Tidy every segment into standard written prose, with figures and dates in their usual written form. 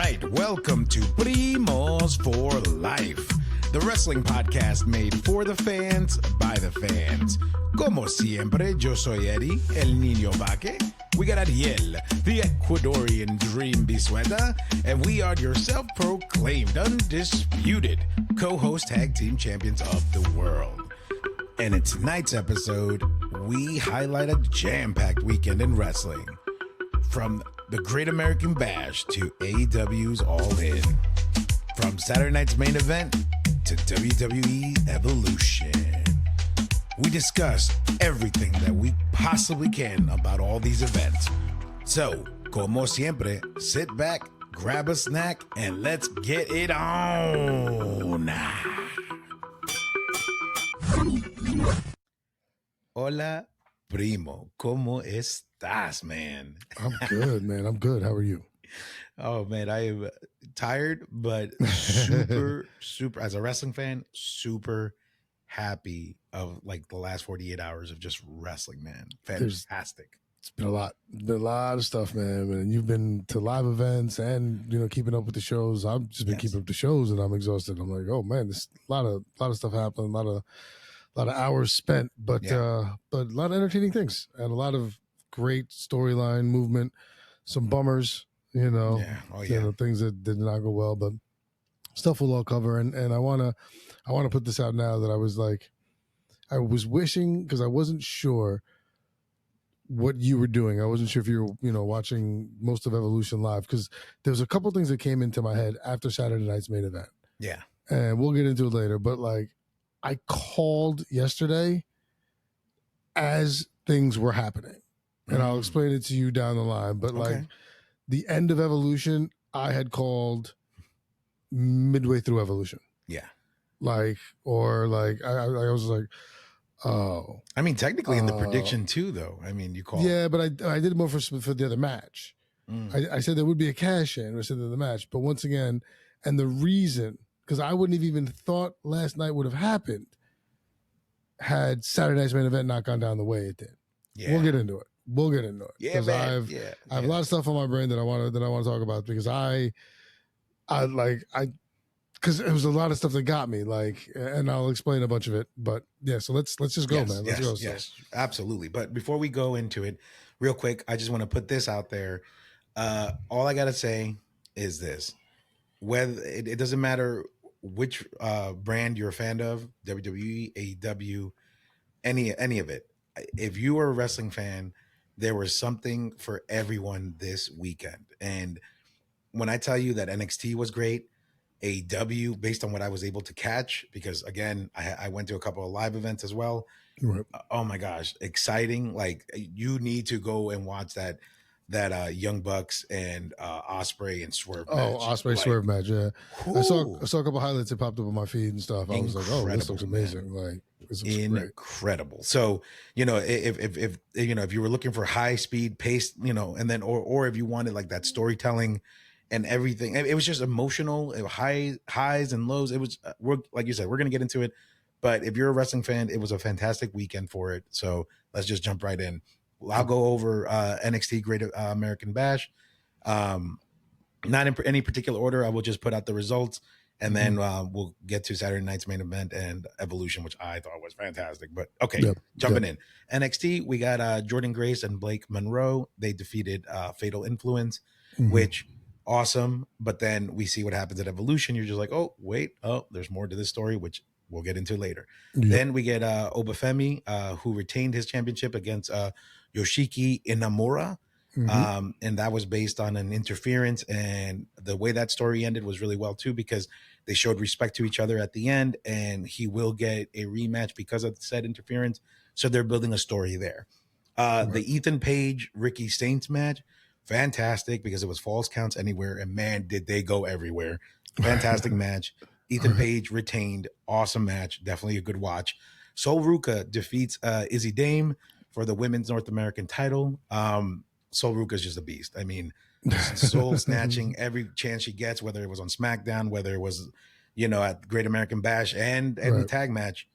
right, welcome to Primos for Life, the wrestling podcast made for the fans, by the fans. Como siempre, yo soy Eddie, el niño vaque. We got Ariel, the Ecuadorian dream bisueta, and we are your self-proclaimed, undisputed co-host tag team champions of the world. And in tonight's episode, we highlight a jam-packed weekend in wrestling. From the Great American Bash to AEW's All In. From Saturday night's main event to WWE Evolution. We discuss everything that we possibly can about all these events. So, como siempre, sit back, grab a snack, and let's get it on. Hola, primo. ¿Cómo estás, man? I'm good, man. I'm good. How are you? Oh, man, I am tired, but super, as a wrestling fan, super happy of like the last 48 hours of just wrestling, man. Fantastic. It's been a lot. Been a lot of stuff, man. And you've been to live events and, keeping up with the shows. I've just been keeping up with the shows and I'm exhausted. I'm like, oh, man, there's a lot of stuff happening, a lot of hours spent, but a lot of entertaining things and a lot of great storyline movement, some bummers, things that did not go well, but stuff we'll all cover. And I want to put this out now that I was wishing, because I wasn't sure what you were doing. I wasn't sure if you were, watching most of Evolution live, because there was a couple things that came into my head after Saturday night's main event. Yeah. And we'll get into it later, but I called yesterday as things were happening, and I'll explain it to you down the line. But the end of Evolution, I had called midway through Evolution. Yeah. I was like, oh. I mean, technically in the prediction too, though. I mean, you called. Yeah, but I did it more for the other match. I said there would be a cash in. I said the match, but once again, and the reason, because I wouldn't have even thought last night would have happened had Saturday night's main event not gone down the way it did. Yeah. We'll get into it. Yeah, because I have a lot of stuff on my brain that I want to talk about, because because it was a lot of stuff that got me, and I'll explain a bunch of it. But yeah, so let's just go, man. Let's go. Yes, absolutely. But before we go into it, real quick, I just want to put this out there. All I gotta say is this: whether it doesn't matter which brand you're a fan of, WWE, AEW, any of it. If you are a wrestling fan, there was something for everyone this weekend. And when I tell you that NXT was great, AEW, based on what I was able to catch, because again, I went to a couple of live events as well. Right. Oh my gosh, exciting. You need to go and watch that Young Bucks and Ospreay and Swerve match. Oh, Ospreay Swerve match, yeah. I saw a couple highlights that popped up on my feed and stuff. I was like, oh, this looks amazing. This looks incredible. Great. So, if you were looking for high speed pace, and then or if you wanted that storytelling and everything, it was just emotional. It was highs and lows. It was like you said, we're gonna get into it. But if you're a wrestling fan, it was a fantastic weekend for it. So let's just jump right in. I'll go over NXT Great American Bash. Not in any particular order. I will just put out the results, and then we'll get to Saturday night's main event and Evolution, which I thought was fantastic. But okay, jumping in. NXT, we got Jordan Grace and Blake Monroe. They defeated Fatal Influence, which awesome. But then we see what happens at Evolution. You're just like, oh, wait. Oh, there's more to this story, which we'll get into later. Then we get Obafemi, who retained his championship against Yoshiki Inamura. And that was based on an interference, and the way that story ended was really well too, because they showed respect to each other at the end, and he will get a rematch because of said interference. So they're building a story there. The Ethan Page Ricky Saints match, fantastic, because it was false counts anywhere, and man, did they go everywhere. Fantastic match. Ethan Page retained. Awesome match. Definitely a good watch. Sol Ruka defeats Izzy Dame for the women's North American title. Sol Ruka is just a beast. I mean, soul snatching every chance she gets, whether it was on SmackDown, whether it was, at Great American Bash and the tag match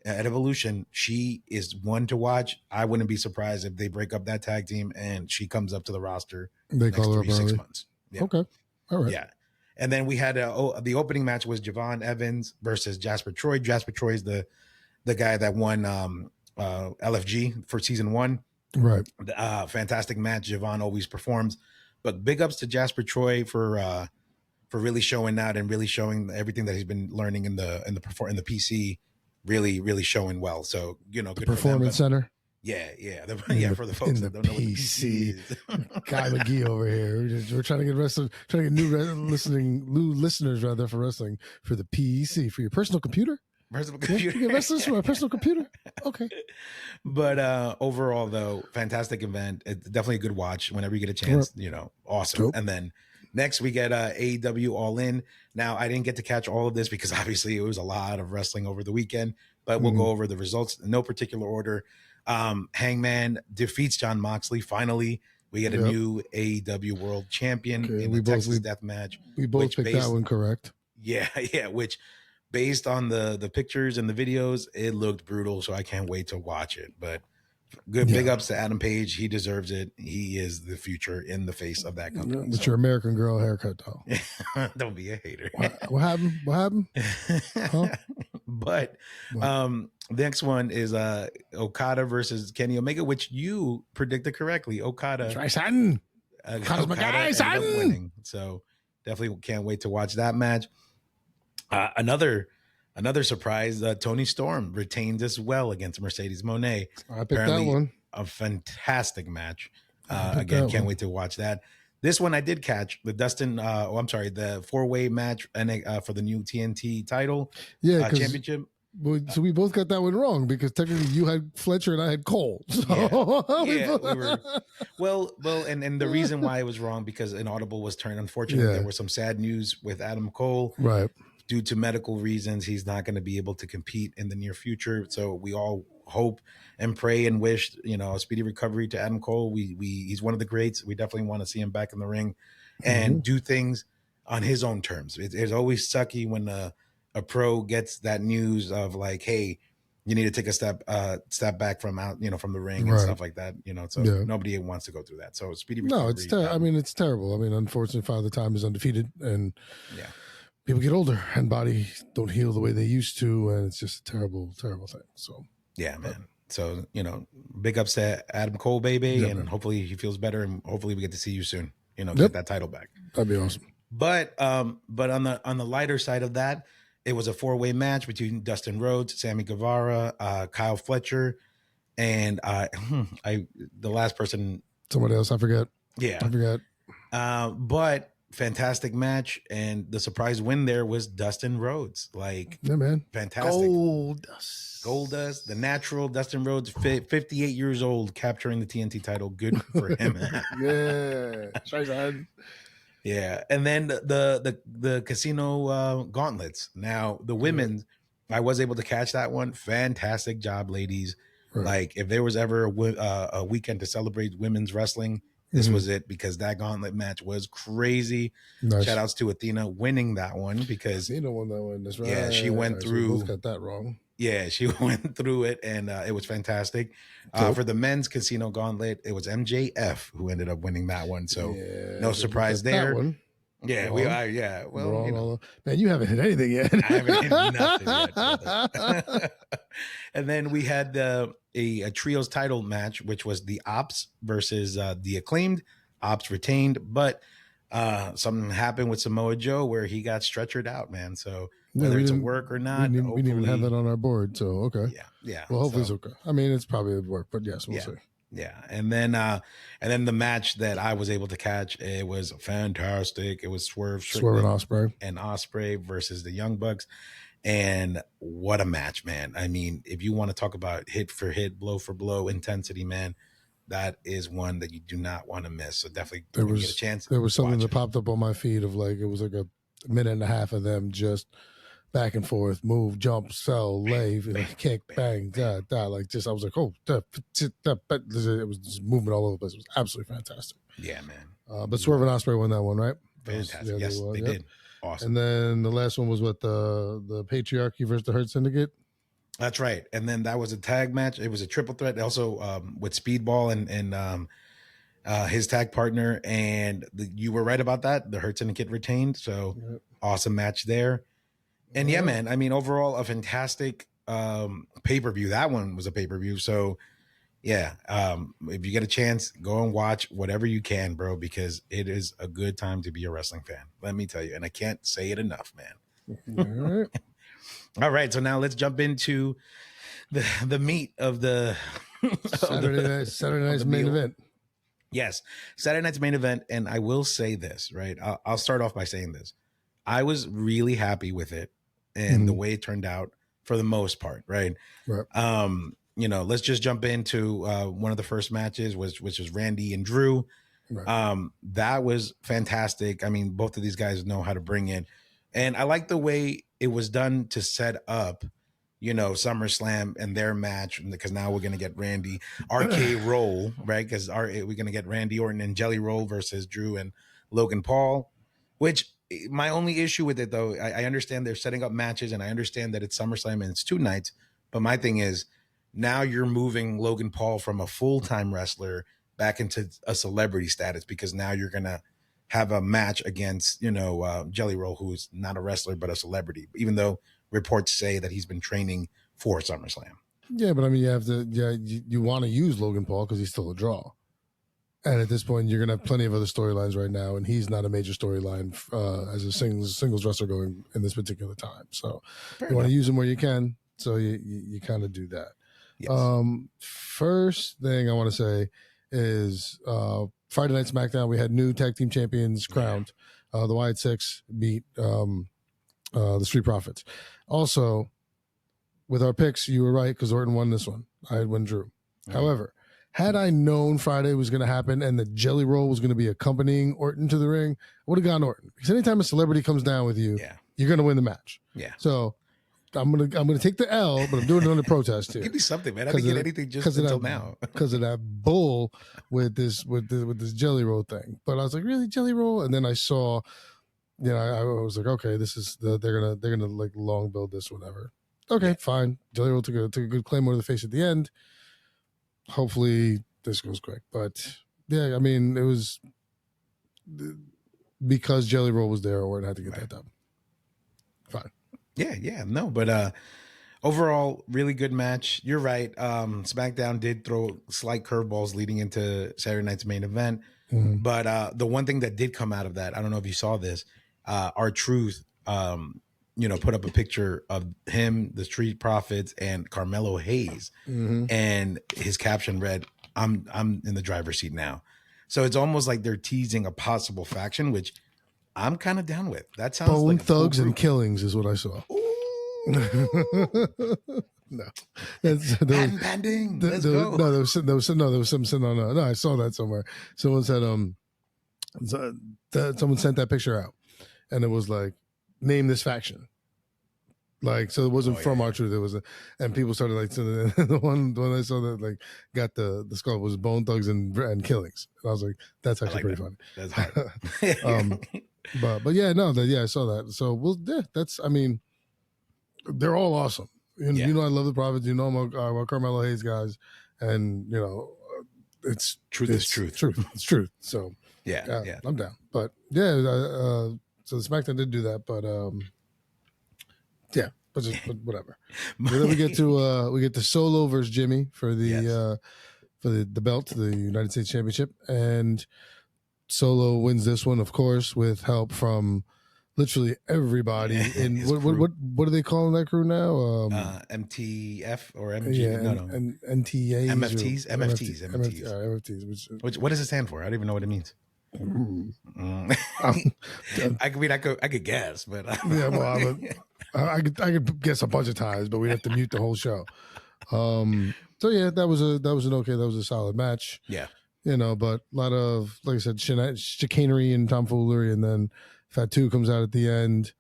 at Evolution. She is one to watch. I wouldn't be surprised if they break up that tag team and she comes up to the roster. They call her up 3-6 early. months. Yeah. Okay. All right. Yeah. And then we had the opening match was Javon Evans versus Jasper Troy. Jasper Troy is the guy that won LFG for season 1. Right. Fantastic match. Javon always performs. But big ups to Jasper Troy for really showing out and really showing everything that he's been learning in the PC, really showing well. So, you know, The good Performance for them. Center. Yeah, for the folks that don't know what the PC is. Guy McGee over here. We're trying to get new listeners rather for wrestling for the PC, for your personal computer. Personal computer. You get wrestlers from a personal computer. Okay. But overall, though, fantastic event. It's definitely a good watch whenever you get a chance. You know, awesome. Dope. And then next we get AEW All In. Now I didn't get to catch all of this because obviously it was a lot of wrestling over the weekend. But we'll go over the results in no particular order. Hangman defeats Jon Moxley. Finally, we get a new AEW World Champion in the Texas Deathmatch. We both picked that one correct. Yeah. Which, based on the pictures and the videos, it looked brutal. So I can't wait to watch it. But big ups to Adam Page. He deserves it. He is the future in the face of that company. With your American Girl haircut, though. Don't be a hater. What happened? Huh? But the next one is Okada versus Kenny Omega, which you predicted correctly. Okada. That's right, son. Okada's my guy, son. Winning. So definitely can't wait to watch that match. Another surprise, Tony Storm retained as well against Mercedes Moné. I picked that one. A fantastic match. Again, can't wait to watch that. This one I did catch, the the 4-way match and for the new TNT title championship. So we both got that one wrong because technically you had Fletcher and I had Cole. So. Yeah, we were and the reason why it was wrong because an audible was turned. Unfortunately, there was some sad news with Adam Cole. Right. Due to medical reasons, he's not going to be able to compete in the near future. So we all hope and pray and wish, a speedy recovery to Adam Cole. He's one of the greats. We definitely want to see him back in the ring and do things on his own terms. It's always sucky when a pro gets that news of like, hey, you need to take a step back from from the ring and stuff like that. So nobody wants to go through that. So speedy recovery. No, it's it's terrible. I mean, unfortunately, Father Time is undefeated, and people get older and bodies don't heal the way they used to, and it's just a terrible, terrible thing. So man. So big ups to Adam Cole, baby, and hopefully he feels better, and hopefully we get to see you soon. Get that title back. That'd be awesome. But on the lighter side of that, it was a 4-way match between Dustin Rhodes, Sammy Guevara, Kyle Fletcher, and the last person, somebody else. I forget. Yeah, I forget. But fantastic match, and the surprise win there was Dustin Rhodes. Fantastic. Goldust, the natural Dustin Rhodes, 58 years old, capturing the TNT title. Good for him. Yeah, and then the casino gauntlets. Now the women's, I was able to catch that one. Fantastic job, ladies. Right. Like if there was ever a weekend to celebrate women's wrestling, this was it, because that gauntlet match was crazy. Nice. Shout outs to Athena winning that one because Athena won that one. That's right. Yeah, she went through. So we both got that wrong. Yeah, she went through it, and it was fantastic. For the men's casino gauntlet, it was MJF who ended up winning that one. So no surprise there. One. Yeah, wrong. We are. Yeah, well, wrong, man, you haven't hit anything yet. I haven't hit nothing yet. And then we had a trios title match, which was the Ops versus the Acclaimed. Ops retained, but something happened with Samoa Joe where he got stretchered out, man. So whether it's a work or not, we didn't even have that on our board. So okay, yeah. Well, hopefully it's okay. I mean, it's probably a work, but yes, we'll see. Yeah, and then the match that I was able to catch, it was fantastic. It was Swerve and Ospreay versus the Young Bucks, and what a match, man! I mean, if you want to talk about hit for hit, blow for blow intensity, man, that is one that you do not want to miss. So definitely, get a chance. There was something that popped up on my feed of like it was like a minute and a half of them just back and forth, move, jump, sell, lay, kick, bang, da. Like just, I was like, oh, it was just movement all over the place. It was absolutely fantastic. Yeah, man. But Swerve and Ospreay won that one, right? Fantastic. Yes, they did. Awesome. And then the last one was what the Patriarchy versus the Hurt Syndicate. That's right. And then that was a tag match. It was a triple threat. Also with Speedball his tag partner, and you were right about that. The Hurt Syndicate retained, so awesome match there. And yeah, man, I mean, overall, a fantastic pay-per-view. That one was a pay-per-view, so yeah, if you get a chance, go and watch whatever you can, bro, because it is a good time to be a wrestling fan. Let me tell you, and I can't say it enough, man. All right, so now let's jump into the meat of the Saturday night's main event. Yes, Saturday night's main event, and I will say this, right? I'll start off by saying this. I was really happy with it and the way it turned out for the most part, right? You know, let's just jump into one of the first matches, which was Randy and Drew. That was fantastic. I mean, both of these guys know how to bring it. And I like the way it was done to set up, you know, SummerSlam and their match, because now we're going to get Randy RK Roll, right? Because we're going to get Randy Orton and Jelly Roll versus Drew and Logan Paul, which my only issue with it, though, I understand they're setting up matches and I understand that it's SummerSlam and it's 2 nights. But my thing is, now you're moving Logan Paul from a full-time wrestler back into a celebrity status, because now you're going to have a match against, you know, Jelly Roll, who's not a wrestler, but a celebrity, even though reports say that he's been training for SummerSlam. Yeah, but I mean, you want to use Logan Paul because he's still a draw. And at this point, you're going to have plenty of other storylines right now, and he's not a major storyline as a singles wrestler going in this particular time. So you want to use him where you can, so you kind of do that. Yes. First thing I want to say is Friday Night SmackDown, we had new tag team champions crowned. The Wyatt Six beat the Street Profits. Also, with our picks, you were right because Orton won this one. I had won Drew. However, had I known Friday was going to happen and the Jelly Roll was going to be accompanying Orton to the ring, I would have gone Orton. Because anytime a celebrity comes down with you, you're going to win the match. So I'm gonna take the L, but I'm doing it under protest here. Give me something, man. I didn't get anything just until now because of that bull with this Jelly Roll thing. But I was like, really, Jelly Roll? And then I saw, you know, I was like, okay, this is they're gonna like long build this, whatever. Okay, fine. Jelly Roll took a good claymore to the face at the end. Hopefully this goes quick, but yeah, I mean, it was because Jelly Roll was there, Orton had to get that done. Fine. Yeah, no, but overall, really good match. You're right. SmackDown did throw slight curveballs leading into Saturday night's main event, but the one thing that did come out of that, I don't know if you saw this, R-Truth, you know, put up a picture of him, the Street Profits, and Carmelo Hayes, and his caption read, "I'm in the driver's seat now." So it's almost like they're teasing a possible faction, which I'm kind of down with. That sounds Bone like Thugs and Killings is what I saw. No, pending. Let's go. No, there was some sitting on. No, I saw that somewhere. Someone said someone sent that picture out, and it was like, name this faction. Like, so it wasn't from R-Truth. It was and people started like, so the one I saw that like got the skull was Bone Thugs and Killings. And I was like, that's actually pretty funny. That's hard. But yeah, no, I saw that. So that's, I mean, they're all awesome. You know, I love the Prophets. You know, I'm Carmelo Hayes guys, and you know, it's truth. It's truth. So yeah, I'm down. But yeah, so the SmackDown did do that, but yeah, but whatever. But then we get to Solo versus Jimmy for the belt, the United States Championship, and Solo wins this one, of course, with help from literally everybody. In what do they call that crew now? MTF or MG? And NTAs, MFTs. What does it stand for? I don't even know what it means. I could guess, but yeah, well, I could guess a bunch of times, but we'd have to mute the whole show. So yeah, that was a solid match. Yeah, you know, but a lot of, like I said, chicanery and tomfoolery, and then Fatu comes out at the end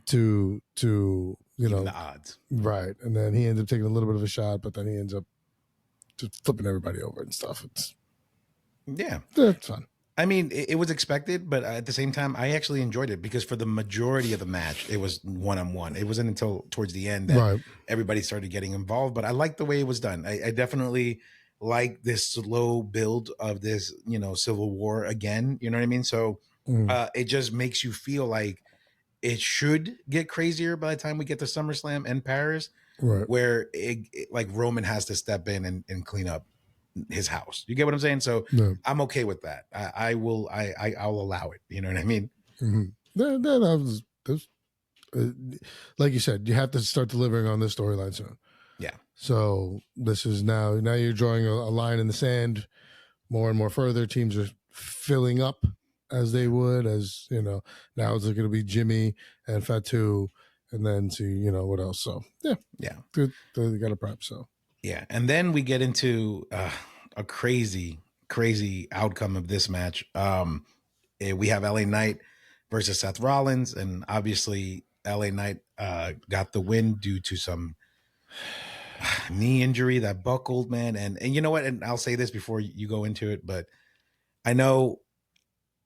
to you know, the odds, right? And then he ends up taking a little bit of a shot, but then he ends up just flipping everybody over and stuff. It's fun. I mean, it was expected, but at the same time, I actually enjoyed it because for the majority of the match, it was one-on-one. It wasn't until towards the end that everybody started getting involved, but I liked the way it was done. I definitely like this slow build of this, civil war again. You know what I mean? So it just makes you feel like it should get crazier by the time we get to SummerSlam and Paris, Right. where like Roman has to step in and clean up his house. You get what I'm saying? So Yeah. I'm okay with that. I'll allow it. You know what I mean? That was like you said, you have to start delivering on this storyline soon. Yeah. So this is now you're drawing a line in the sand more and more further. Teams are filling up as they would, as now it's going to be Jimmy and Fatu, and then to what else. So Yeah. good. They got a prep. So yeah, and then we get into a crazy outcome of this match. We have LA Knight versus Seth Rollins, and obviously LA Knight got the win due to some knee injury that buckled, man. And you know what? And I'll say this before you go into it, but I know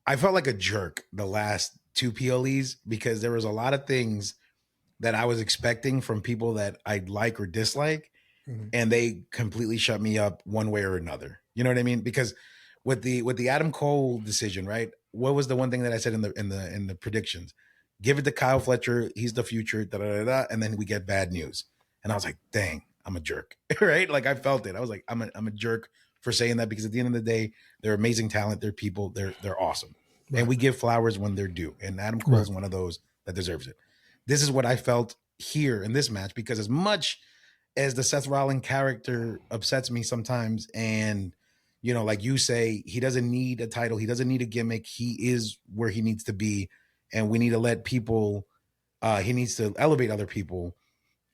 I felt like a jerk the last two PLEs because there was a lot of things that I was expecting from people that I like or dislike, and they completely shut me up one way or another. You know what I mean? Because with the Adam Cole decision, right? What was the one thing that I said in the predictions? Give it to Kyle Fletcher. He's the future. Da, da, da, da, and then we get bad news. And I was like, dang, I'm a jerk, right? Like I felt it. I was like, I'm a jerk for saying that because at the end of the day, they're amazing talent. They're people. They're awesome, right. And we give flowers when they're due. And Adam Cole is one of those that deserves it. This is what I felt here in this match because as much as the Seth Rollins character upsets me sometimes, and like you say, he doesn't need a title, he doesn't need a gimmick, he is where he needs to be, and we need to let people. He needs to elevate other people.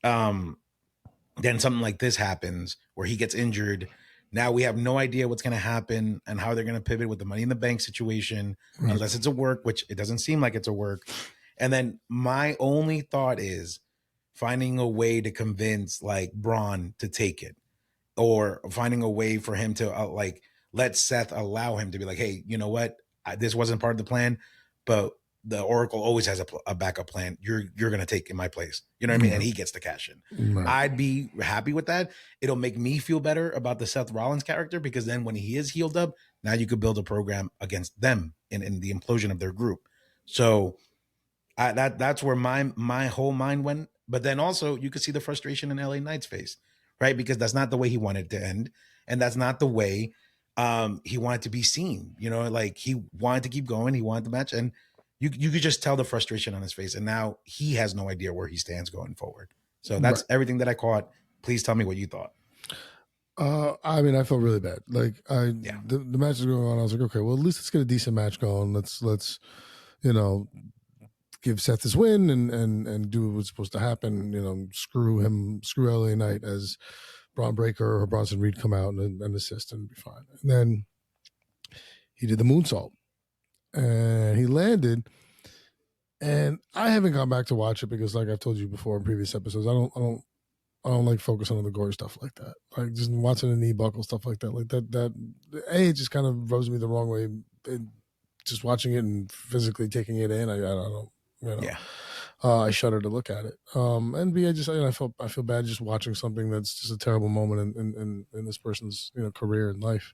Then something like this happens where he gets injured. Now we have no idea what's going to happen and how they're going to pivot with the Money in the Bank situation, unless it's a work, which it doesn't seem like it's a work. And then my only thought is finding a way to convince like Braun to take it, or finding a way for him to let Seth allow him to be like, hey, you know what? This wasn't part of the plan, but the Oracle always has a backup plan. You're going to take in my place. You know what I mean? And he gets to cash in. I'd be happy with that. It'll make me feel better about the Seth Rollins character because then when he is healed up, now you could build a program against them in the implosion of their group. So that's where my whole mind went. But then also you could see the frustration in LA Knight's face, right? Because that's not the way he wanted to end. And that's not the way he wanted to be seen. Like he wanted to keep going. He wanted the match. And you could just tell the frustration on his face. And now he has no idea where he stands going forward. So that's everything that I caught. Please tell me what you thought. I mean, I felt really bad. Like the match is going on. I was like, okay, well, at least let's get a decent match going. Let's give Seth his win and do what's supposed to happen. Screw LA Knight as Braun Breaker or Bronson Reed come out and assist and be fine. And then he did the moonsault and he landed. And I haven't gone back to watch it because, like I've told you before in previous episodes, I don't like focusing on the gory stuff like that. Like just watching the knee buckle stuff like that. Like that it just kind of rubs me the wrong way. Just watching it and physically taking it in, I don't know. Yeah. I shudder to look at it. And B, I feel bad just watching something that's just a terrible moment in this person's career and life.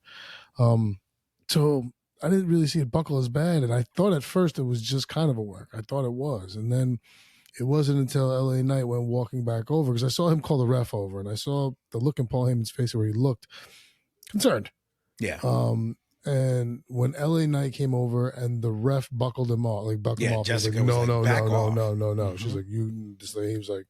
So I didn't really see it buckle as bad, and I thought at first it was just kind of a work. I thought it was, and then it wasn't until LA Knight went walking back over because I saw him call the ref over, and I saw the look in Paul Heyman's face where he looked concerned. Yeah. And when LA Knight came over and the ref buckled him off, him off, Jessica like, no. Mm-hmm. She's like, he was like,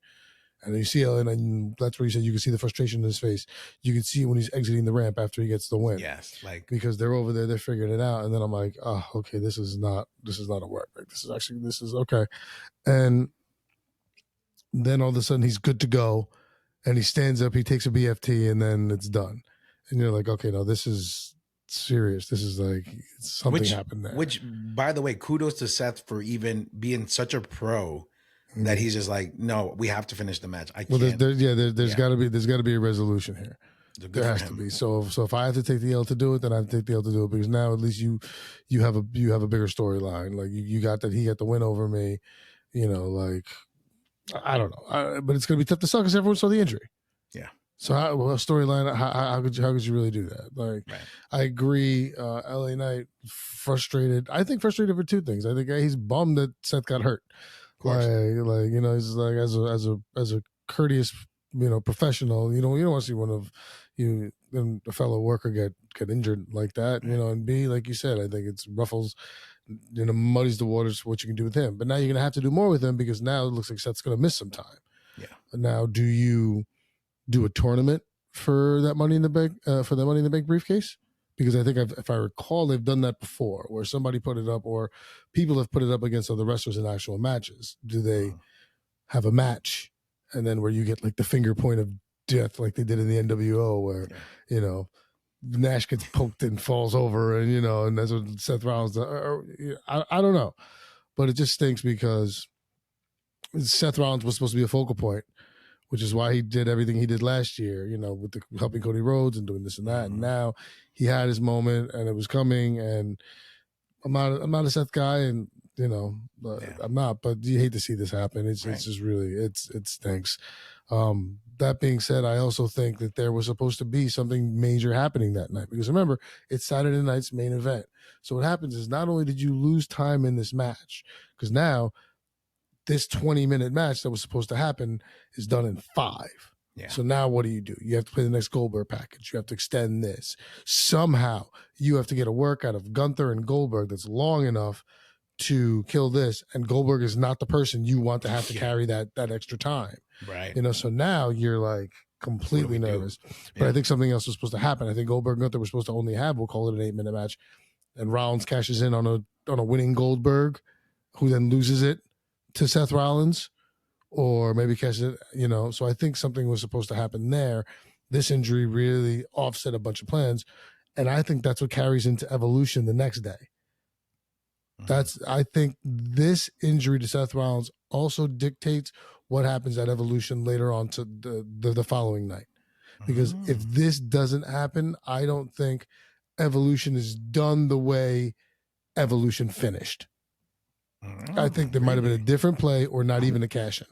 and you see LA Knight, and that's where he said you can see the frustration in his face. You can see it when he's exiting the ramp after he gets the win. Yes, like because they're over there, they're figuring it out. And then I'm like, oh, okay, this is not a work. Like this is okay. And then all of a sudden he's good to go, and he stands up, he takes a BFT, and then it's done. And you're like, okay, no, this is serious. This is like something happened there. Which, by the way, kudos to Seth for even being such a pro that he's just like, no, we have to finish the match. I can't. Well, there's got to be a resolution here. There has to be. So if I have to take the L to do it, then I have to take the L to do it because now at least you have a bigger storyline. Like you got that he got the win over me. Like I don't know, but it's gonna be tough to suck because everyone saw the injury. Yeah. So storyline, how could you really do that? Like, Right. I agree. LA Knight frustrated. I think frustrated for two things. I think he's bummed that Seth got hurt. Of course. Like you know, he's like as a courteous, you know, professional. You don't want to see one of you and a fellow worker get injured like that. You know, and B, like you said, I think it's ruffles, you know, muddies the waters for what you can do with him. But now you're gonna have to do more with him because now it looks like Seth's gonna miss some time. Yeah. Now, do you do a tournament for that Money in the Bank briefcase? Because I think if I recall, they've done that before, where somebody put it up, or people have put it up against other wrestlers in actual matches. Do they have a match, and then where you get like the finger point of death, like they did in the NWO, where you know Nash gets poked and falls over, and you know, and that's what Seth Rollins does. I don't know, but it just stinks because Seth Rollins was supposed to be a focal point, which is why he did everything he did last year, you know, with the helping Cody Rhodes and doing this and that. And now he had his moment, and it was coming. And I'm not a Seth guy, and you know, I'm not. But you hate to see this happen. It's just really it stinks. That being said, I also think that there was supposed to be something major happening that night, because remember, it's Saturday night's main event. So what happens is not only did you lose time in this match, because now this 20-minute match that was supposed to happen is done in 5. Yeah. So now what do? You have to play the next Goldberg package. You have to extend this. Somehow you have to get a work out of Gunther and Goldberg that's long enough to kill this. And Goldberg is not the person you want to have to carry that extra time. Right. You know, so now you're like completely nervous. But I think something else was supposed to happen. I think Goldberg and Gunther were supposed to only have, we'll call it an 8-minute match. And Rollins cashes in on a winning Goldberg, who then loses it to Seth Rollins, or maybe catch it, you know. So I think something was supposed to happen there. This injury really offset a bunch of plans, and I think that's what carries into Evolution the next day. I think this injury to Seth Rollins also dictates what happens at Evolution later on to the following night. Because if this doesn't happen, I don't think Evolution is done the way Evolution finished. I think there might have been a different play, or not even a cash in.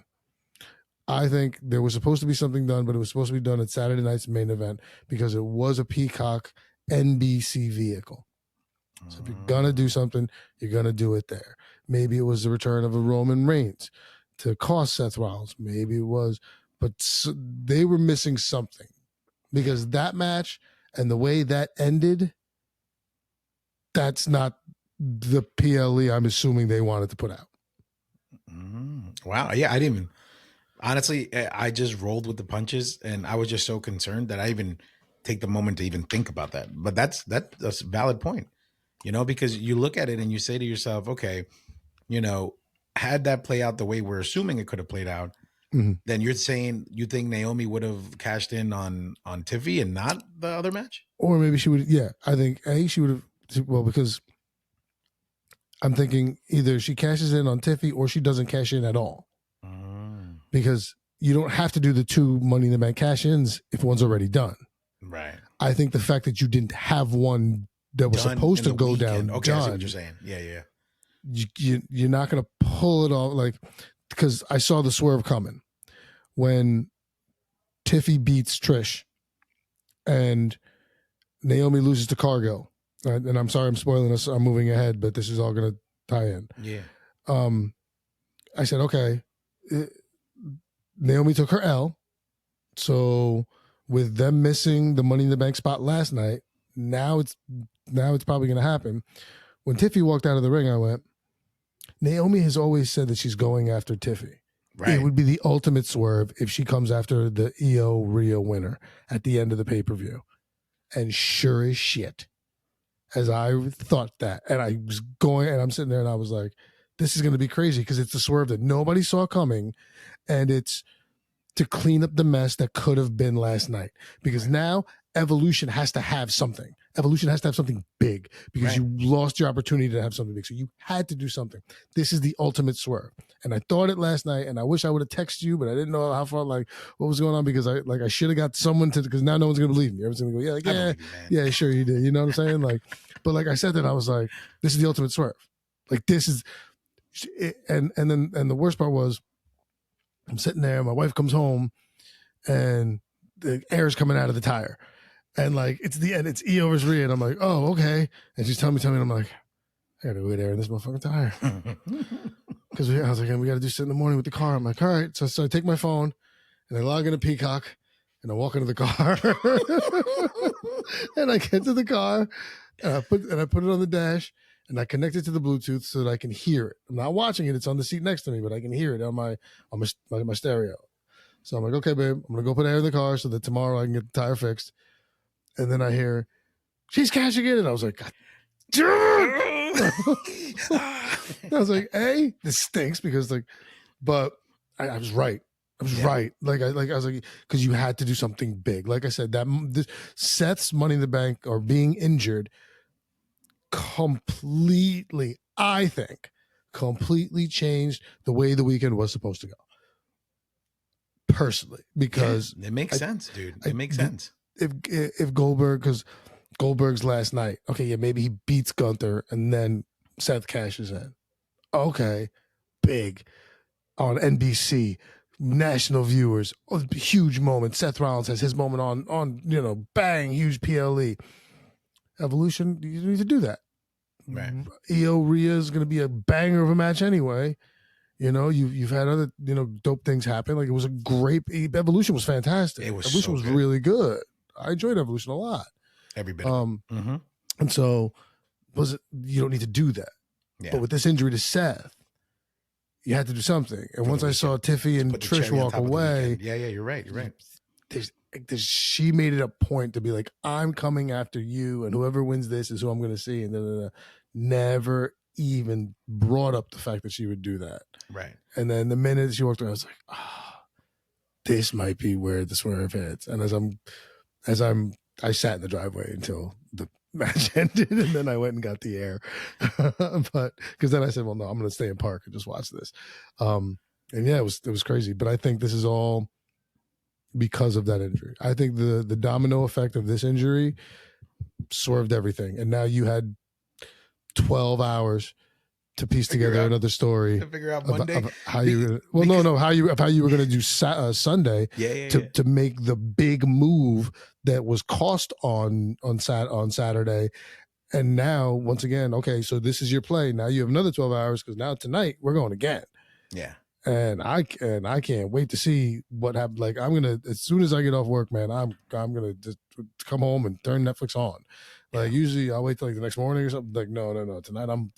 I think there was supposed to be something done, but it was supposed to be done at Saturday night's main event because it was a Peacock NBC vehicle. So if you're going to do something, you're going to do it there. Maybe it was the return of a Roman Reigns to cost Seth Rollins. Maybe it was, but they were missing something, because that match and the way that ended, that's not the PLE I'm assuming they wanted to put out. Wow. Yeah, I didn't even, honestly, I just rolled with the punches, and I was just so concerned that I even take the moment to even think about that. But that's a valid point, you know, because you look at it and you say to yourself, okay, you know, had that play out the way we're assuming it could have played out, then you're saying you think Naomi would have cashed in on Tiffy and not the other match? Or maybe she would. Yeah, I think she would have. Well, because I'm thinking either she cashes in on Tiffy or she doesn't cash in at all. Because you don't have to do the 2 Money in the Bank cash-ins if one's already done. Right. I think the fact that you didn't have one that was supposed to go down. Okay, I see what you're saying. Yeah. You're not going to pull it off, like, because I saw the swerve coming when Tiffy beats Trish and Naomi loses to Cargo. Right? And I'm sorry I'm spoiling us. I'm moving ahead, but this is all going to tie in. Yeah. I said, okay, Naomi took her L. So with them missing the Money in the Bank spot last night, now it's probably going to happen. When Tiffy walked out of the ring, I went, Naomi has always said that she's going after Tiffy. Right. It would be the ultimate swerve if she comes after the EO Rio winner at the end of the pay-per-view. And sure as shit, as I thought that, and I was going, and I'm sitting there and I was like, this is going to be crazy, because it's the swerve that nobody saw coming, and it's to clean up the mess that could have been last night. Because now Evolution has to have something. Evolution has to have something big, because you lost your opportunity to have something big. So you had to do something. This is the ultimate swerve. And I thought it last night, and I wish I would have texted you, but I didn't know how far, like, what was going on, because I should have got someone to, because now no one's going to believe me. Everyone's going to go, yeah, sure you did. You know what I'm saying? Like, but like I said that, I was like, this is the ultimate swerve. Like, this is, and the worst part was, I'm sitting there, my wife comes home, and the air's coming out of the tire. And like, it's the end, it's Io versus Rhea. And I'm like, oh, okay. And she's telling me, and I'm like, I gotta go get air in this motherfucking tire. Because I was like, we gotta do shit in the morning with the car. I'm like, all right. So I take my phone and I log into Peacock and I walk into the car. And I get to the car and I put it on the dash and I connect it to the Bluetooth so that I can hear it. I'm not watching it, it's on the seat next to me, but I can hear it on my stereo. So I'm like, okay, babe, I'm gonna go put air in the car so that tomorrow I can get the tire fixed. And then I hear, she's cashing in, and I was like, God damn it! I was like, hey, this stinks because like, but I was right. I was right. Like I was like, because you had to do something big. Like I said, Seth's Money in the Bank or being injured completely, I think, completely changed the way the weekend was supposed to go. Personally, because it makes sense, dude. It makes sense. If Goldberg, because Goldberg's last night, okay, yeah, maybe he beats Gunther and then Seth cashes in. Okay, big on NBC, national viewers, huge moment. Seth Rollins has his moment on bang, huge PLE. Evolution, you need to do that. Right. Io Rhea is going to be a banger of a match anyway. You've had other dope things happen. Like it was a great Evolution was fantastic. Evolution was really good. I enjoyed Evolution a lot. Every bit. And so you don't need to do that. Yeah. But with this injury to Seth, you had to do something. And once I saw Tiffy and Trish walk away, you're right. She made it a point to be like, I'm coming after you, and whoever wins this is who I'm going to see. And never even brought up the fact that she would do that. Right. And then the minute she walked away, I was like, this might be where the swerve hits. And I sat in the driveway until the match ended, and then I went and got the air. But because then I said, well, no, I'm going to stay in park and just watch this. And yeah, it was crazy. But I think this is all because of that injury. I think the domino effect of this injury swerved everything. And now you had 12 hours to piece together another story. To figure out Monday how you how you were going to do Sunday to make the big move that was cost on Saturday. And now once again, okay, so this is your play. Now you have another 12 hours because now tonight we're going again. Yeah. And I can't wait to see what happens. Like I'm gonna, as soon as I get off work, man, I'm gonna just come home and turn Netflix on. Like usually I'll wait till like the next morning or something. Like no, tonight I'm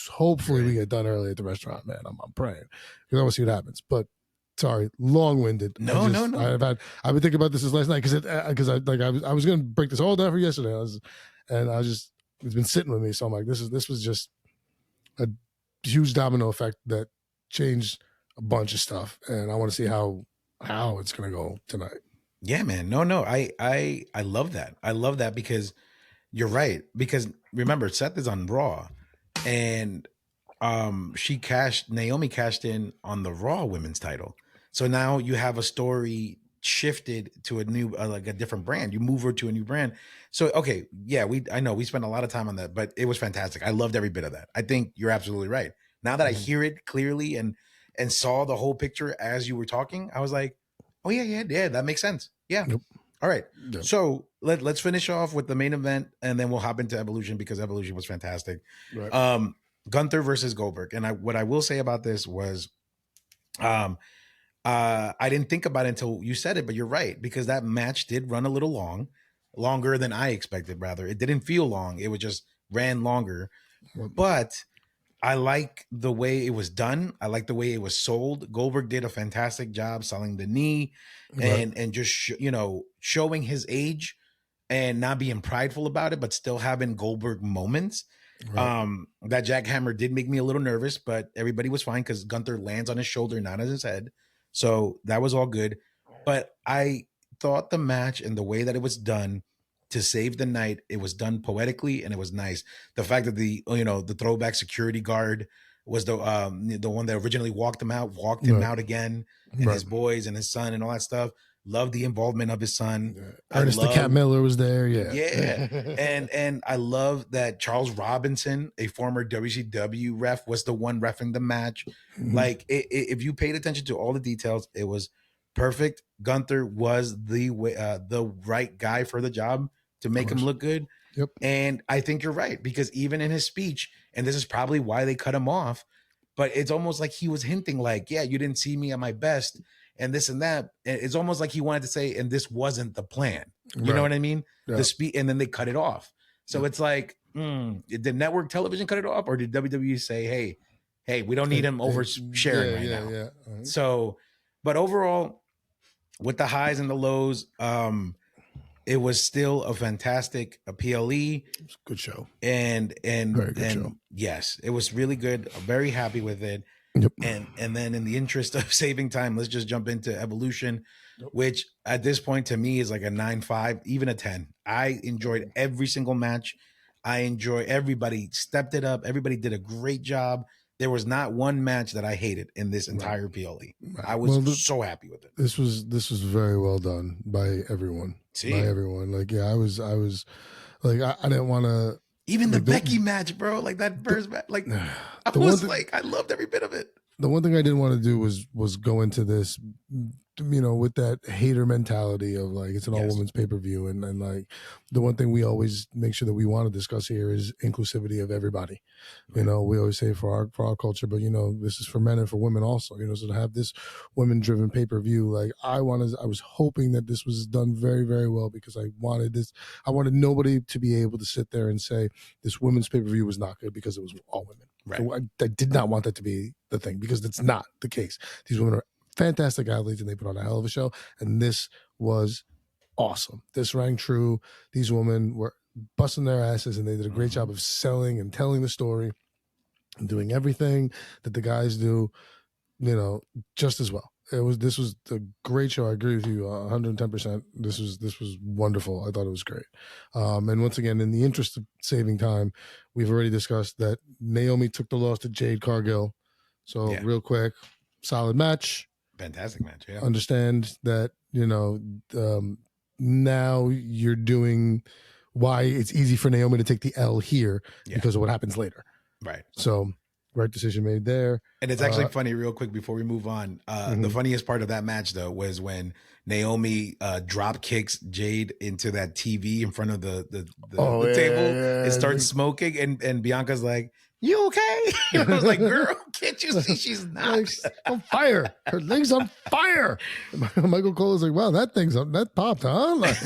hopefully we get done early at the restaurant, man. I'm praying because I want to see what happens. But sorry, long-winded. No. I've been thinking about this last night because I was gonna break this all down for yesterday. It's been sitting with me. So I'm like, this was just a huge domino effect that changed a bunch of stuff, and I want to see how it's gonna go tonight. Yeah, man. No. I love that. I love that because you're right. Because remember, Seth is on Raw, and Naomi cashed in on the Raw Women's title. So now you have a story shifted to a new, like a different brand. You move her to a new brand. So okay, yeah, I know we spent a lot of time on that, but it was fantastic. I loved every bit of that. I think you're absolutely right. Now that I hear it clearly and saw the whole picture as you were talking, I was like, oh yeah, that makes sense. Yeah. Yep. All right. Yep. So let's finish off with the main event, and then we'll hop into Evolution because Evolution was fantastic. Right. Gunther versus Goldberg. And what I will say about this was, I didn't think about it until you said it, but you're right, because that match did run a little longer than I expected. Rather, it didn't feel long. It just ran longer, but I like the way it was done. I like the way it was sold. Goldberg did a fantastic job selling the knee and just, showing his age and not being prideful about it, but still having Goldberg moments. Right. That jackhammer did make me a little nervous, but everybody was fine because Gunther lands on his shoulder, not on his head. So that was all good. But I thought the match and the way that it was done to save the night, it was done poetically and it was nice. The fact that the throwback security guard was the one that originally walked him out out again, and his boys and his son and all that stuff. Loved the involvement of his son. Yeah. Ernest the Cat Miller was there. Yeah. and I love that Charles Robinson, a former WCW ref, was the one reffing the match. Mm-hmm. Like if you paid attention to all the details, it was perfect. Gunther was the right guy for the job to make him look good. Yep. And I think you're right, because even in his speech, and this is probably why they cut him off, but it's almost like he was hinting like, yeah, you didn't see me at my best and this and that. And it's almost like he wanted to say, and this wasn't the plan. You know what I mean? Yeah. The speech, and then they cut it off. So it's like, did network television cut it off, or did WWE say, hey, we don't need him oversharing right now? Yeah. So, but overall, with the highs and the lows, it was still a fantastic PLE. Good show. And Very good show. Yes, it was really good. I'm very happy with it. Yep. And then in the interest of saving time, let's just jump into Evolution, which at this point to me is like a 9.5, even a 10. I enjoyed every single match. I enjoy everybody stepped it up. Everybody did a great job. There was not one match that I hated in this entire PLE. I was so happy with it. This was very well done by everyone. Like, yeah, I was like, I didn't want to. Even the Becky match, bro. Like that first match, like I was like, I loved every bit of it. The one thing I didn't want to do was go into this, with that hater mentality of like, it's an all women's pay-per-view. And like, the one thing we always make sure that we want to discuss here is inclusivity of everybody. We always say for our culture, but this is for men and for women also, so to have this women driven pay-per-view, like I was hoping that this was done very, very well, because I wanted nobody to be able to sit there and say this women's pay-per-view was not good because it was all women. Right. So I did not want that to be the thing, because that's not the case. These women are fantastic athletes and they put on a hell of a show. And this was awesome. This rang true. These women were busting their asses and they did a great job of selling and telling the story and doing everything that the guys do, just as well. This was a great show. I agree with you 110%. This was wonderful. I thought it was great. And once again, in the interest of saving time, we've already discussed that Naomi took the loss to Jade Cargill. So real quick, solid match. Fantastic match. Yeah. Understand that, now you're doing why it's easy for Naomi to take the L here because of what happens later. Right. So right decision made there. And it's actually funny, real quick before we move on. The funniest part of that match, though, was when Naomi drop kicks Jade into that TV in front of the table and starts smoking. And Bianca's like, "You okay?" And I was like, "Girl, can't you see she's not on fire? Her thing's on fire." Michael Cole is like, "Wow, that popped, huh?" Like,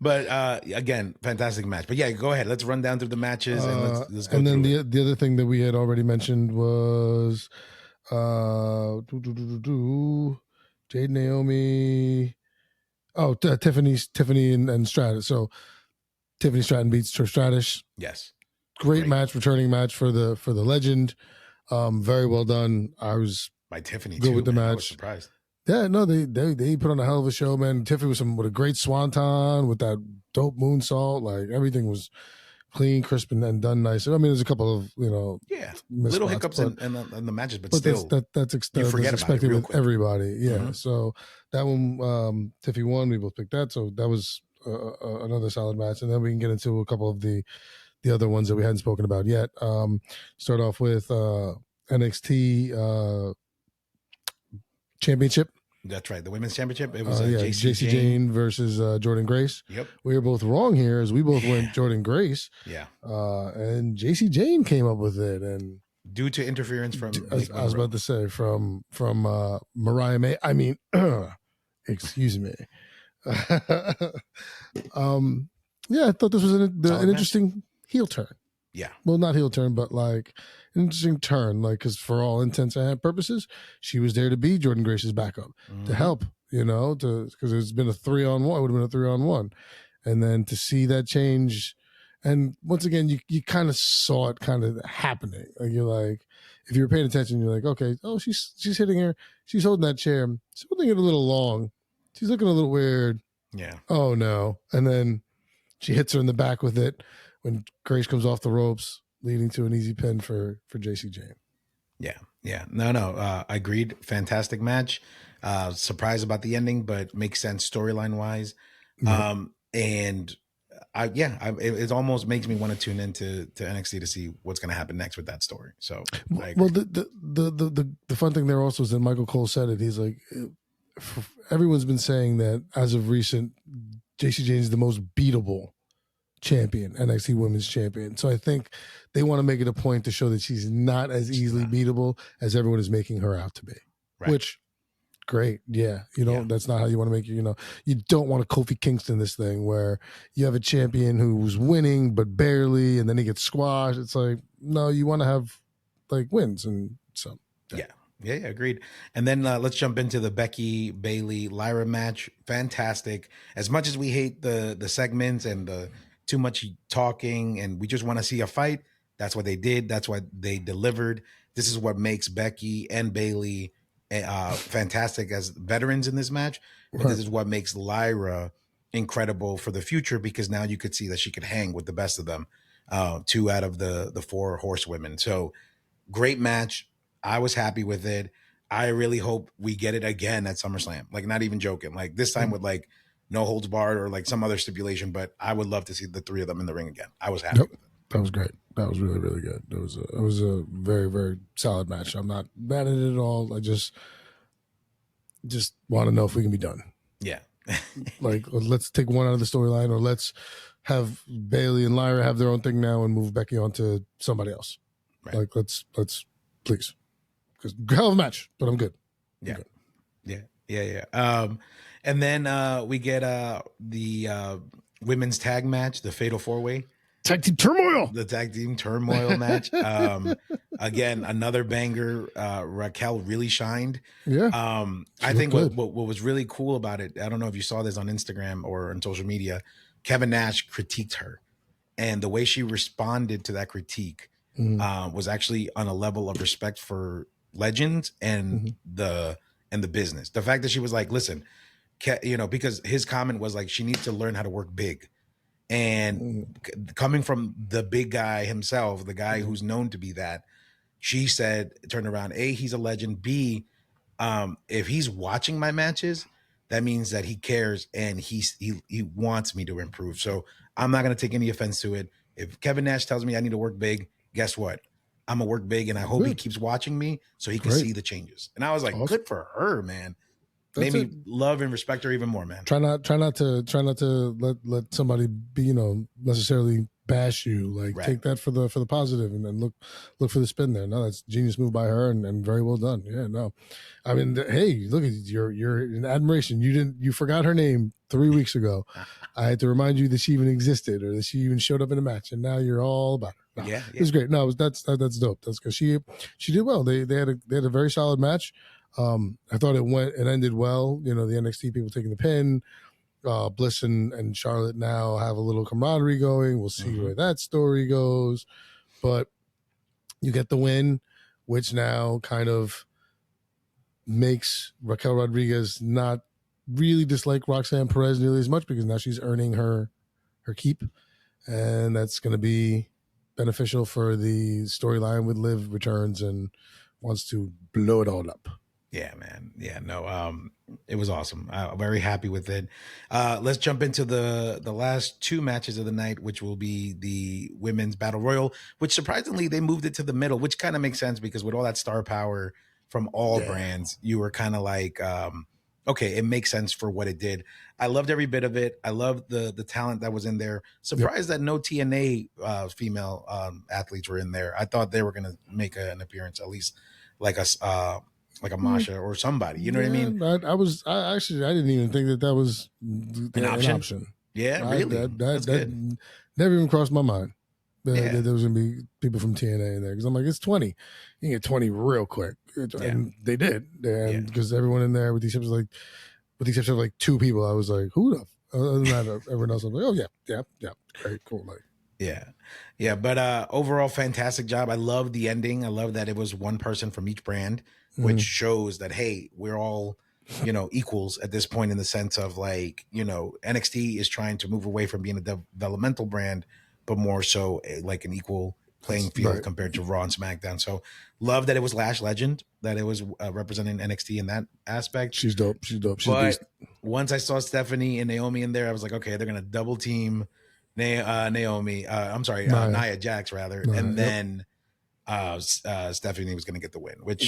but again, fantastic match. But yeah, go ahead. Let's run down through the matches and let's go. And then the other thing that we had already mentioned was Jade, Naomi. Oh, Tiffany and Stratus. So Tiffany Stratton beats Trish Stratus. Yes. Great match, returning match for the legend. Very well done. I was by Tiffany good too, with the match. I was surprised. Yeah, no, they put on a hell of a show, man. Tiffany with a great swanton with that dope moonsault. Like everything was clean, crisp, and done nice. I mean, there's a couple of little hiccups in the matches, but still, that's expected with everybody. Yeah, so that one, Tiffy won. We both picked that, so that was another solid match. And then we can get into a couple of the other ones that we hadn't spoken about yet. Start off with NXT Championship. That's right, the women's championship. It was JC Jane versus Jordan Grace. Yep, we were both wrong here, as we both went Jordan Grace. Yeah, and JC Jane came up with it, and due to interference from I was about to say from Mariah May. I mean, excuse me. Yeah, I thought this was an interesting heel turn. Yeah. Well, not heel turn, but like an interesting turn. Like, because for all intents and purposes, she was there to be Jordan Grace's backup, to help, because it's been a 3-on-1. It would have been a 3-on-1. And then to see that change. And once again, you kind of saw it kind of happening. Like, you're like, if you were paying attention, you're like, okay, oh, she's hitting her. She's holding that chair. She's holding it a little long. She's looking a little weird. Yeah. Oh, no. And then she hits her in the back with it when Grace comes off the ropes, leading to an easy pin for JC Jane. Yeah. No. Agreed. Fantastic match. Surprised about the ending, but makes sense storyline wise. And it almost makes me want to tune into NXT to see what's going to happen next with that story. So I agree. Well, the fun thing there also is that Michael Cole said it. He's like, everyone's been saying that as of recent, JC Jane is the most beatable champion, NXT Women's Champion. So I think they want to make it a point to show that she's not as easily beatable as everyone is making her out to be. Right. Which, great, yeah. That's not how you want to make it. You don't want a Kofi Kingston this thing where you have a champion who's winning but barely, and then he gets squashed. It's like, no, you want to have like wins, and so yeah, agreed. And then let's jump into the Becky Bailey Lyra match. Fantastic. As much as we hate the segments and the too much talking, and we just want to see a fight, that's what they did. That's what they delivered. This is what makes Becky and Bailey fantastic as veterans in this match. But this is what makes Lyra incredible for the future, because now you could see that she could hang with the best of them. 2 out of the 4 horsewomen. So great match. I was happy with it. I really hope we get it again at SummerSlam. Like, not even joking. Like, this time with like no holds barred or like some other stipulation, but I would love to see the 3 of them in the ring again. I was happy with it. That was great. That was really, really good. It was a very, very solid match. I'm not mad at it at all. I just want to know if we can be done. Yeah. Like, let's take one out of the storyline, or let's have Bailey and Lyra have their own thing now and move Becky on to somebody else. Right. Like, let's please. Because hell of a match, but I'm good. Yeah. And then we get the women's tag match, the Fatal 4-Way. Tag team turmoil. The tag team turmoil match. Again, another banger. Raquel really shined. Yeah. I think what was really cool about it, I don't know if you saw this on Instagram or on social media, Kevin Nash critiqued her. And the way she responded to that critique was actually on a level of respect for legends and the business. The fact that she was like, listen, because his comment was like, she needs to learn how to work big. And coming from the big guy himself, the guy who's known to be that, she said, turn around, A, he's a legend. B, if he's watching my matches, that means that he cares and he wants me to improve. So I'm not going to take any offense to it. If Kevin Nash tells me I need to work big, guess what? I'm going to work big, and I hope he keeps watching me so he can see the changes. And I was like, good for her, man. Made me love and respect her even more, man. Try not to let somebody be, necessarily bash you. Like, take that for the positive, and then look for the spin there. No, that's a genius move by her, and very well done. Yeah, no, I mean, hey, look at you're in admiration. You forgot her name 3 weeks ago. I had to remind you that she even existed, or that she even showed up in a match, and now you're all about her. No, it was great. No, that's dope. That's because she did well. They had a very solid match. I thought it ended well. The NXT people taking the pin. Bliss and Charlotte now have a little camaraderie going. We'll see where that story goes. But you get the win, which now kind of makes Raquel Rodriguez not really dislike Roxanne Perez nearly as much, because now she's earning her keep. And that's going to be beneficial for the storyline with Liv returns and wants to blow it all up. Yeah, man. Yeah, no, it was awesome. I'm very happy with it. Let's jump into the last 2 matches of the night, which will be the women's battle royal, which surprisingly they moved it to the middle, which kind of makes sense, because with all that star power from all brands, you were kind of like, okay, it makes sense for what it did. I loved every bit of it. I loved the talent that was in there. Surprised that no TNA female athletes were in there. I thought they were going to make an appearance, at least like a Masha or somebody, you know what I mean? I didn't even think that was an option. Yeah, really? That never even crossed my mind that there was going to be people from TNA in there, because I'm like, it's 20. You can get 20 real quick. And they did. And because everyone in there, with the exception of like 2 people, I was like, who the other than that, everyone else, I'm like, oh yeah, great, cool, like. Yeah. But overall, fantastic job. I love the ending. I love that it was one person from each brand, which shows that, hey, we're all, equals at this point, in the sense of like, NXT is trying to move away from being a developmental brand, but more so like an equal playing field compared to Raw and SmackDown. So love that it was Lash Legend, that it was representing NXT in that aspect. She's dope. She's but once I saw Stephanie and Naomi in there, I was like, okay, they're going to double team Naomi. I'm sorry, Nia. Nia Jax rather, Nia, and yep. then Stephanie was going to get the win. Yeah. Which,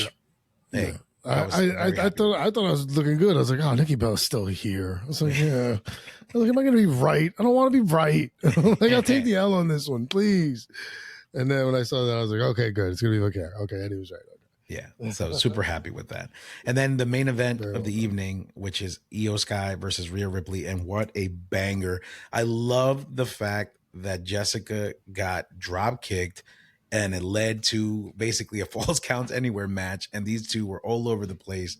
Yeah. hey, I was very happy with. I thought I was looking good. I was like, oh, Nikki Bella's still here. I was like, yeah. I was like, am I going to be right? I don't want to be right. Like, I'll take the L on this one, please. And then when I saw that, I was like, okay, good. It's going to be okay. Okay, Eddie was right. Yeah, so super happy with that. And then the main event Very of the well done. evening, which is Io Sky versus Rhea Ripley, and what a banger! I love the fact that Jessica got drop kicked, and it led to basically a false count anywhere match, and these two were all over the place.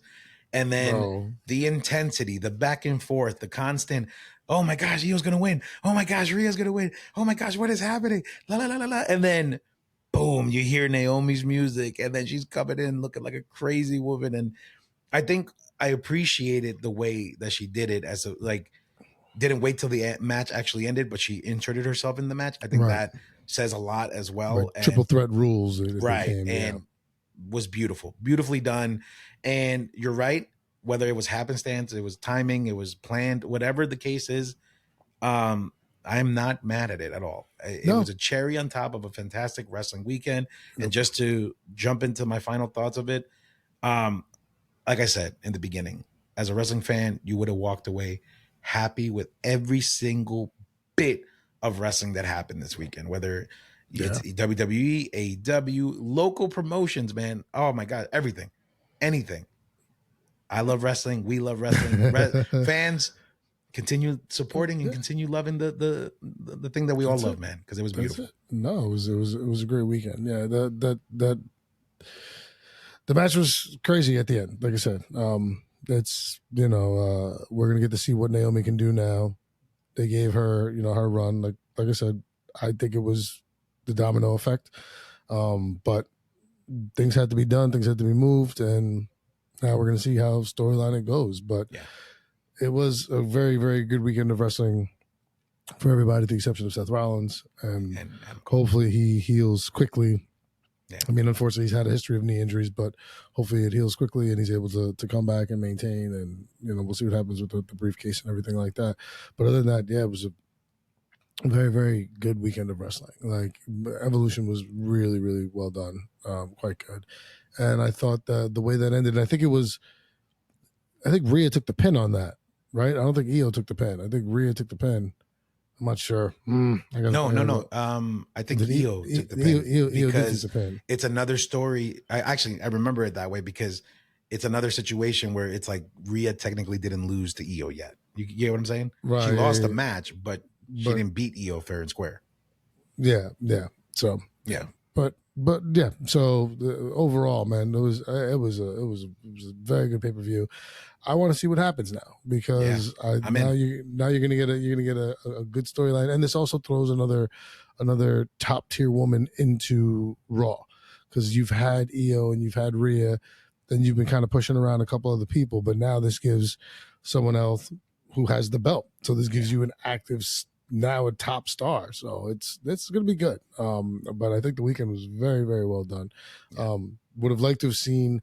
And then Bro. the intensity, the back and forth, the constant. Oh my gosh, Io's gonna win! Oh my gosh, Rhea's gonna win! Oh my gosh, what is happening? La la la la la! And then boom, you hear Naomi's music, and then she's coming in looking like a crazy woman. And I think I appreciated the way that she did it as a like didn't wait till the match actually ended, but she inserted herself in the match. I think Right. that says a lot as Right. well. Triple And threat rules as they right, came. Yeah. and was beautiful, beautifully done. And you're right, whether it was happenstance, it was timing, it was planned, whatever the case is, I'm not mad at it at all. It No. was a cherry on top of a fantastic wrestling weekend. And Yep. just to jump into my final thoughts of it, um, like I said in the beginning, as a wrestling fan, you would have walked away happy with every single bit of wrestling that happened this weekend, whether Yeah. it's WWE, AEW, local promotions, man. Oh my God, everything, anything. I love wrestling. We love wrestling. Fans, continue supporting and Yeah. continue loving the thing that we all That's love, it. man, because it was That's beautiful. it. No, it was a great weekend. Yeah, that the match was crazy at the end. Like I said, it's we're gonna get to see what Naomi can do now. They gave her her run. Like I said, I think it was the domino effect. But things had to be done. Things had to be moved, and now we're gonna see how storyline it goes. But Yeah, it was a very very good weekend of wrestling for everybody, with the exception of Seth Rollins, and and Adam Cole. hopefully he heals quickly. Yeah, I mean, unfortunately, he's had a history of knee injuries, but hopefully it heals quickly and he's able to come back and maintain. And we'll see what happens with the briefcase and everything like that. But other than that, yeah, it was a very very good weekend of wrestling. Like, Evolution was really really well done, quite good. And I thought that the way that ended, I think Rhea took the pin on that, right? I don't think Io took the pin. I think Rhea took the pin. I'm not sure. I no, gotta no, go. no. I think Did he? Io took the pin Io did take because the pin. it's another story. I remember it that way because it's another situation where it's like Rhea technically didn't lose to Io yet. You get what I'm saying? She Right. lost Yeah, the yeah. match, but she But didn't beat Io fair and square. yeah, yeah. So yeah, Yeah, but yeah. So overall, man, it was a very good pay per view. I want to see what happens now, yeah. because I'm in. you're gonna get a good storyline, and this also throws another top tier woman into Raw, because you've had Io and you've had Rhea, then you've been kind of pushing around a couple other people, but now this gives someone else who has the belt. So this gives you an active, now a top star. So it's going to be good. But I think the weekend was very very well done. Yeah. Would have liked to have seen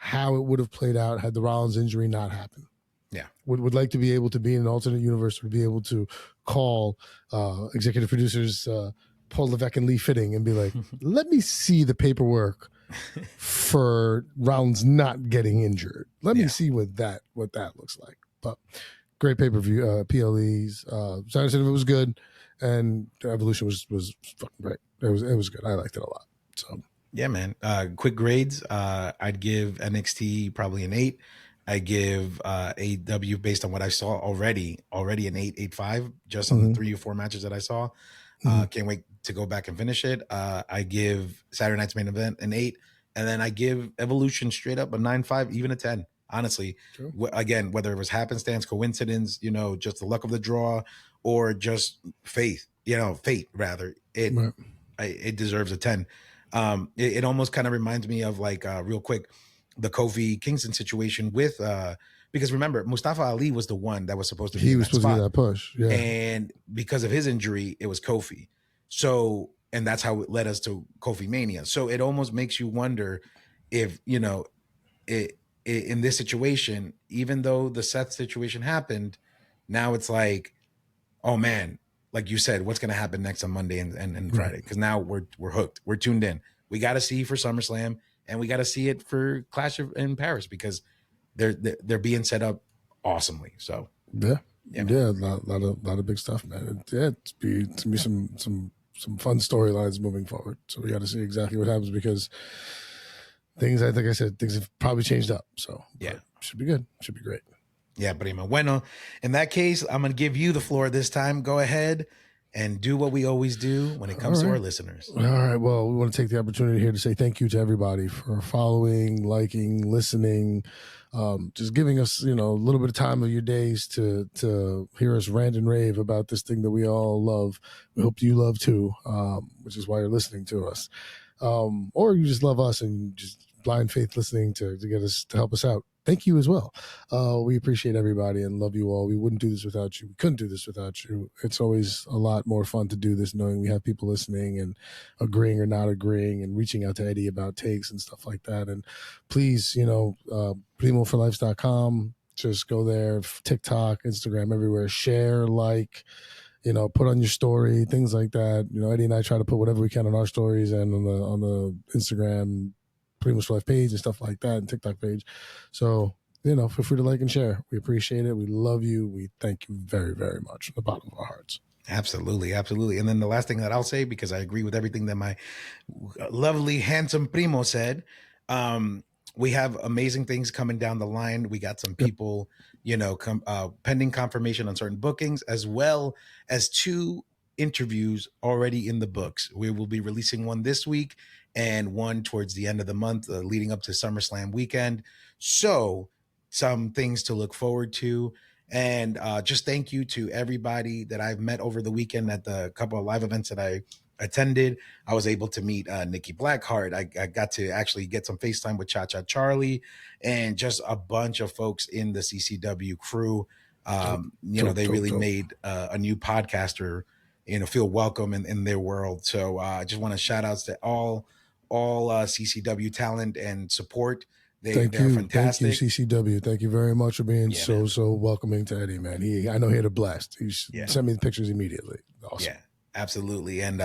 how it would have played out had the Rollins injury not happened. Yeah. Would like to be able to be in an alternate universe, to be able to call executive producers Paul Levesque and Lee Fitting and be like, let me see the paperwork for Rollins not getting injured. Let me see what that looks like. But great pay per view, PLEs. Saturday Night Fever was good, and Evolution was fucking great. It was good. I liked it a lot. So Yeah, man. Quick grades. I'd give NXT probably an 8. I give AEW, based on what I saw already an 8, 8.5, just on the 3 or 4 matches that I saw. Can't wait to go back and finish it. I give Saturday Night's Main Event an 8, and then I give Evolution straight up a 9.5, even a 10. Honestly, again, whether it was happenstance, coincidence, just the luck of the draw, or just fate rather, it deserves a 10. It almost kind of reminds me of, like, real quick, the Kofi Kingston situation with because remember, Mustafa Ali was the one that was supposed to be he in was that supposed to spot, get that push. Yeah. and because of his injury, it was Kofi. So, and that's how it led us to Kofi Mania. So it almost makes you wonder if in this situation, even though the Seth situation happened, now it's like, oh man, like you said, what's going to happen next on Monday and Friday. Because now we're hooked. We're tuned in. We got to see for SummerSlam, and we got to see it for Clash in Paris, because they're being set up awesomely. So yeah, a lot of big stuff, man. It's be some fun storylines moving forward. So we got to see exactly what happens, because things, I think I said, things have probably changed up. So yeah, should be good. Should be great. Yeah, primo. Bueno, in that case, I'm going to give you the floor this time. Go ahead and do what we always do when it comes to our listeners. All right. Well, we want to take the opportunity here to say thank you to everybody for following, liking, listening, just giving us, a little bit of time of your days to hear us rant and rave about this thing that we all love. We hope you love too, which is why you're listening to us. Or you just love us and just blind faith listening to get us, to help us out. Thank you as well. We appreciate everybody and love you all. We wouldn't do this without you. We couldn't do this without you. It's always a lot more fun to do this knowing we have people listening and agreeing or not agreeing and reaching out to Eddie about takes and stuff like that. And please, primoforlife.com. Just go there, TikTok, Instagram, everywhere. Share, like, put on your story, things like that. Eddie and I try to put whatever we can on our stories and on the Instagram Primos for Life page and stuff like that, and TikTok page. So, feel free to like and share. We appreciate it. We love you. We thank you very, very much from the bottom of our hearts. Absolutely. Absolutely. And then the last thing that I'll say, because I agree with everything that my lovely, handsome primo said, we have amazing things coming down the line. We got some people, pending confirmation on certain bookings, as well as 2 interviews already in the books. We will be releasing one this week and one towards the end of the month, leading up to SummerSlam weekend. So some things to look forward to. And just thank you to everybody that I've met over the weekend at the couple of live events that I attended. I was able to meet Nikki Blackheart. I got to actually get some FaceTime with Cha Cha Charlie and just a bunch of folks in the CCW crew. They really made a new podcaster, feel welcome in their world. So I just want to shout outs to all CCW talent and support. They're fantastic. Thank you, CCW. Thank you very much for being so welcoming to Eddie, man. I know he had a blast. He sent me the pictures immediately. Awesome. Yeah, absolutely. And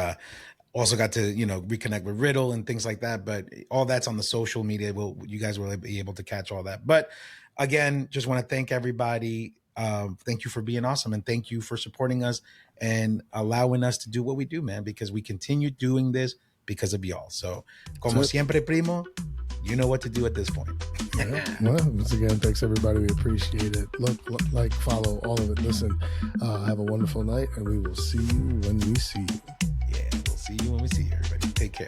also got to, reconnect with Riddle and things like that. But all that's on the social media. You guys will be able to catch all that. But again, just want to thank everybody. Thank you for being awesome. And thank you for supporting us and allowing us to do what we do, man, because we continue doing this because of y'all. So, como siempre, primo, you know what to do at this point. Well, once again, thanks everybody. We appreciate it. Look, like, follow, all of it. Listen, have a wonderful night, and we will see you when we see you. Yeah, we'll see you when we see you, everybody. Take care.